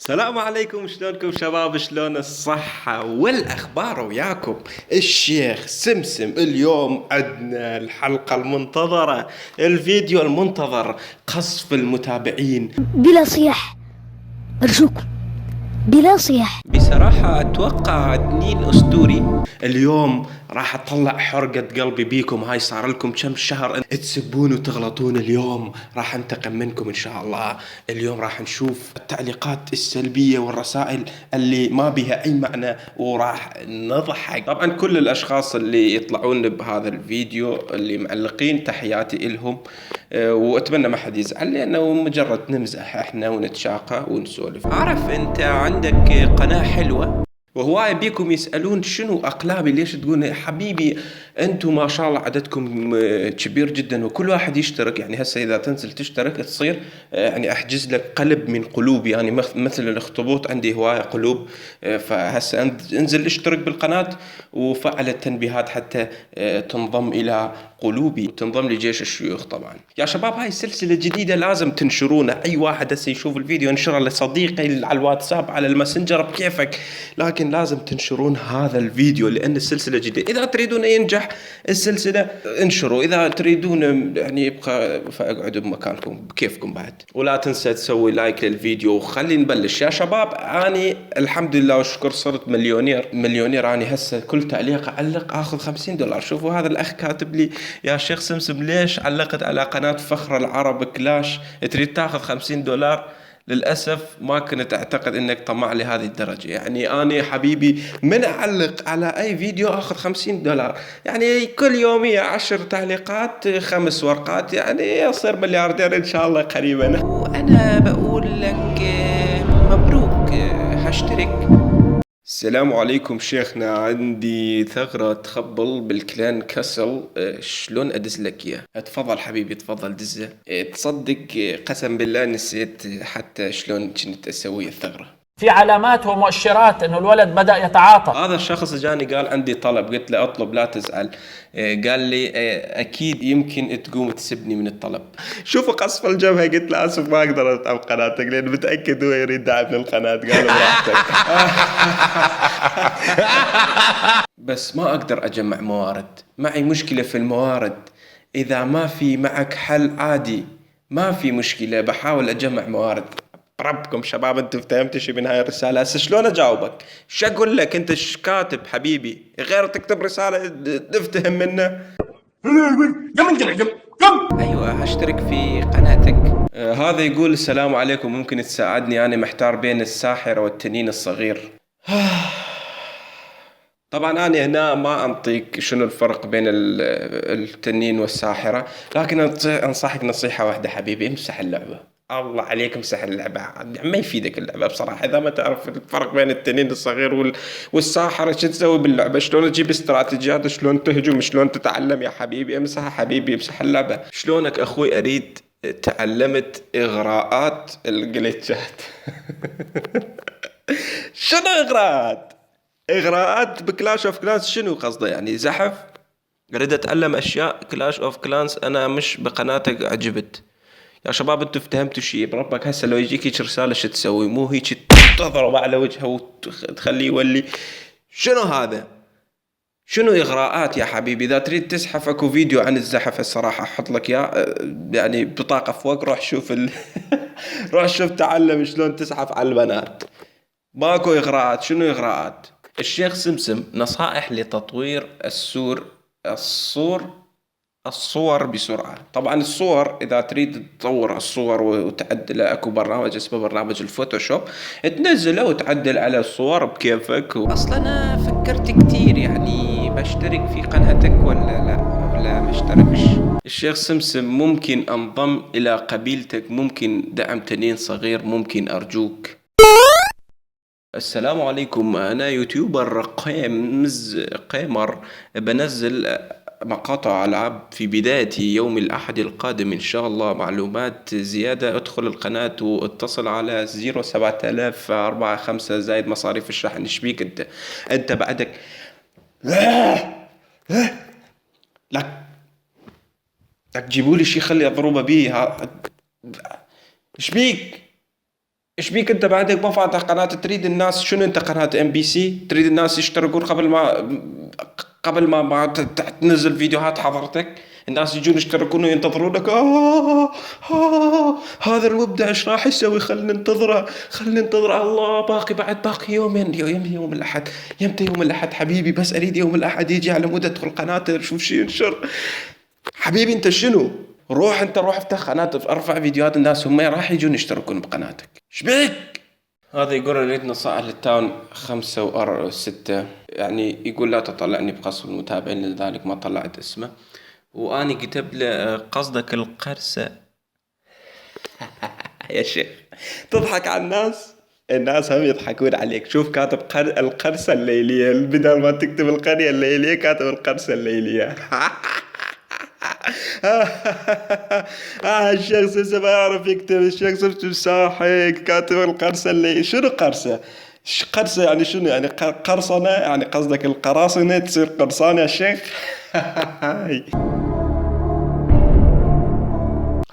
السلام عليكم، شلونكم شباب؟ شلون الصحة والأخبار وياكم الشيخ سمسم. اليوم عندنا الحلقة المنتظرة، الفيديو المنتظر، قصف المتابعين. بلا صياح، أرجوكم بلا صياح. بصراحة أتوقع تنين أسطوري. اليوم راح أطلع حرقة قلبي بيكم. هاي صار لكم كم شهر تسبون وتغلطون. اليوم راح أنتقم منكم إن شاء الله. اليوم راح نشوف التعليقات السلبية والرسائل اللي ما بها أي معنى، وراح نضحك. طبعا كل الأشخاص اللي يطلعون بهذا الفيديو اللي معلقين، تحياتي إلهم. وأتمنى ما حد يزعل، لأنه مجرد نمزح إحنا ونتشاقى ونسولف. عارف أنت عندك قناة حلوة وهواية بيكم يسألون شنو أقلامي، ليش تقول حبيبي أنتم ما شاء الله عددكم كبير جدا وكل واحد يشترك. يعني هسه إذا تنزل تشترك تصير يعني أحجز لك قلب من قلوبي، يعني مثل الأخطبوط عندي هواية قلوب. فهسه انزل اشترك بالقناة وفعل التنبيهات حتى تنضم إلى قلوبي وتنضم لجيش الشيوخ. طبعا يا شباب هاي السلسلة جديدة لازم تنشرونها. أي واحد هسه يشوف الفيديو انشره لصديقي على الواتساب على الماسنجر بكيفك، لكن لازم تنشرون هذا الفيديو لأن السلسلة جديدة. إذا تريدون ينجح السلسلة انشروا، إذا تريدون يعني يبقى فاقعدوا بمكانكم بكيفكم بعد. ولا تنسى تسوي لايك للفيديو وخلي نبلش يا شباب. أني الحمد لله والشكر صرت مليونير. أني هسه كل تعليق أعلق آخذ $50. شوفوا هذا الأخ كاتب لي يا شيخ سمسم ليش علقت على قناة فخر العرب كلاش تريد تاخذ $50؟ للأسف ما كنت أعتقد أنك طمع لهذه الدرجة. يعني أنا حبيبي من أعلق على أي فيديو أخذ $50، يعني كل يومية 10 تعليقات 5 ورقات، يعني أصير ملياردير إن شاء الله قريبا. وأنا بقول لك مبروك، هشترك. السلام عليكم شيخنا، عندي ثغرة تخبل بالكلان كسل، شلون أدز لك إياه؟ تفضل حبيبي تفضل دزه. تصدق قسم بالله نسيت حتى شلون كنت أسوي الثغرة. في علامات ومؤشرات انه الولد بدأ يتعاطى. هذا الشخص جاني قال عندي طلب، قلت له اطلب لا تزعل. قال لي اكيد يمكن تقوم تسبني من الطلب. شوفوا قصف الجبهة، قلت له اسف ما اقدر ادعم قناتك لان متاكد هو يريد دعم للقناة. قال براحتك. بس ما اقدر اجمع موارد، معي مشكلة في الموارد. اذا ما في معك حل عادي ما في مشكلة، بحاول اجمع موارد. ربكم شباب انتوا فهمتوا شي من هاي الرسالة؟ هسه شلون اجاوبك؟ شو اقول لك؟ انت ايش كاتب حبيبي؟ غير تكتب رسالة نفتهم منه. ايوه هشترك في قناتك. هذا يقول السلام عليكم، ممكن تساعدني؟ انا محتار بين الساحرة والتنين الصغير. طبعا أنا هنا ما أنطيك شنو الفرق بين التنين والساحرة، لكن أنصحك نصيحة واحدة حبيبي، امسح اللعبة. الله عليك امسح اللعبة، ما يفيدك اللعبة بصراحة إذا ما تعرف الفرق بين التنين الصغير والساحرة. شو تسوي باللعبة؟ شلون تجيب استراتيجيات، شلون تهجم، شلون تتعلم؟ يا حبيبي امسح حبيبي امسح اللعبة. شلونك أخوي؟ أريد تعلمت إغراءات الجليتشات. شنو إغراءات؟ اغراءات بكلاش اوف كلانس شنو قصده؟ يعني زحف؟ اريد اتعلم اشياء كلاش اوف كلانس. انا مش بقناتك عجبت يا شباب. انتوا افتهمتوا شيء بربك؟ هسه لو يجيك هيك رساله شو تسوي؟ مو هيك تضرب على وجهه وتخليه يولي. شنو هذا؟ شنو اغراءات يا حبيبي؟ اذا تريد تزحف اكو فيديو عن الزحف الصراحه احط لك اياه، يعني بطاقه فوق. روح شوف روح شوف تعلم شلون تزحف على البنات. ماكو إغراءات. شنو إغراءات؟ الشيخ سمسم نصائح لتطوير الصور بسرعة. طبعا الصور إذا تريد تطور الصور وتعدلها أكو برنامج اسمه برنامج الفوتوشوب، تنزله وتعدل على الصور بكيفك. أصلا أنا فكرت كتير يعني بشترك في قناتك ولا ما اشتركش. الشيخ سمسم ممكن أنضم إلى قبيلتك؟ ممكن دعم تنين صغير؟ ممكن أرجوك. السلام عليكم، أنا يوتيوبر قيمر بنزل مقاطع ألعاب في بداية يوم الأحد القادم إن شاء الله. معلومات زيادة ادخل القناة واتصل على 07045 زائد مصاريف الشحن. إيش بيك أنت بعدك؟ لك تجيبوا لي شي خلي أضربه بيه. إيش بيك؟ ايش بيك انت بعدك ما فاتح قناة؟ تريد الناس شنو؟ انت قناة MBC تريد الناس يشتركون قبل ما تنزل فيديوهات حضرتك؟ الناس يجون يشتركون وينتظرونك. هذا المبدع ايش راح يسوي؟ خلينا ننتظره. الله باقي يومين. يوم الاحد. يمتى يوم الاحد حبيبي؟ بس اريد يوم الاحد يجي على مود ادخل قناته اشوف شي ينشر. حبيبي انت شنو؟ روح افتح قناة ارفع فيديوهات، الناس هم راح يجون يشتركون بقناتك. شبيك؟ هذا يقول اريد نصائح للتاون 5 و6، يعني يقول لا تطلعني بقصر المتابعين لذلك ما طلعت اسمه. واني كتب له قصدك القرصة. يا شيخ تضحك على الناس هم يضحكون عليك. شوف كاتب القرصة الليلية بدل ما تكتب القرية الليلية كاتب القرصة الليلية. الشخص هسه ما يعرف يكتب، الشخص مساحق كاتب القرصة الليلية. شنو قرصة؟ قرصة يعني شنو؟ يعني قرصنة؟ يعني قصدك القراصنة تصير قرصانة يا شيخ؟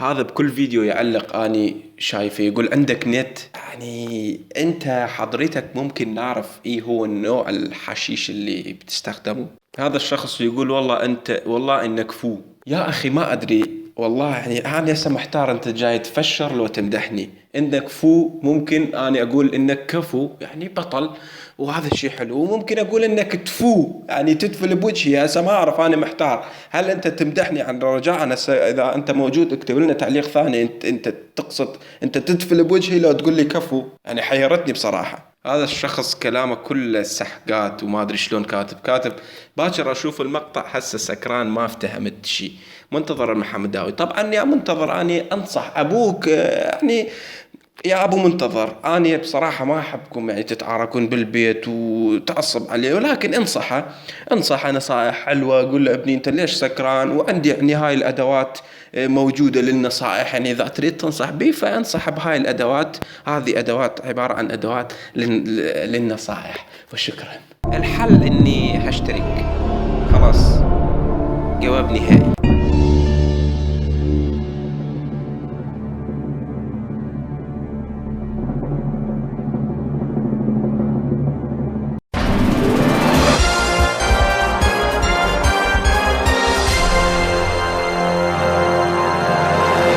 هذا بكل فيديو يعلق اني شايفه يقول عندك نت. يعني انت حضرتك ممكن نعرف ايه هو النوع الحشيش اللي بتستخدمه؟ هذا الشخص يقول والله انك فو. يا اخي ما ادري والله، يعني انا هسه محتار، انت جاي تفشر لو تمدحني؟ انك فو ممكن اني اقول انك كفو يعني بطل وهذا الشيء حلو، وممكن اقول انك تفو يعني تدفل بوجهي. هسه ما اعرف، انا محتار. هل انت تمدحني عن رجاء؟ اذا انت موجود اكتب لنا تعليق ثاني. انت تقصد انت تدفل بوجهي لو تقول لي كفو؟ يعني حيرتني بصراحة. هذا الشخص كلامه كله سحقات وما ادري شلون كاتب. باكر اشوف المقطع حسه سكران ما افتهمت شيء. منتظر المحمداوي طبعا. يا منتظر اني انصح ابوك يعني يا ابو منتظر، اني بصراحة ما احبكم يعني تتعاركون بالبيت وتعصب عليه، ولكن انصحه نصائح حلوة. اقول له ابني انت ليش سكران؟ وعندي يعني هاي الادوات موجودة للنصائح، يعني اذا تريد تنصح بي فانصح بهاي الادوات. هذه ادوات عبارة عن ادوات للنصائح. وشكرا. الحل اني هشترك خلاص، جواب نهائي.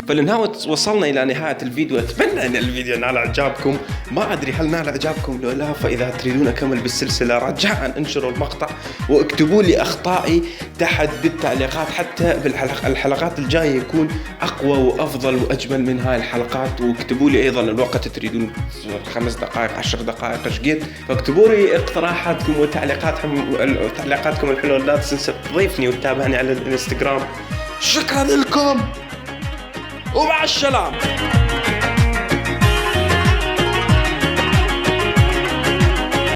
فلنهاية وصلنا إلى نهاية الفيديو. أتمنى أن الفيديو نال إعجابكم. ما أدري هل نال إعجابكم لو لا، فإذا تريدون أكمل بالسلسلة رجاء انشروا المقطع واكتبوا لي أخطائي تحت بالتعليقات، حتى بالحلقات الجاية يكون أقوى وأفضل وأجمل من هاي الحلقات. واكتبوا لي أيضا الوقت تريدون 5 دقائق 10 دقائق إيش قد. فاكتبوا لي اقتراحاتكم وتعليقاتكم الحلوة. لا تنسى تضيفني وتتابعني على الانستغرام. شكرا لكم ومع السلامة.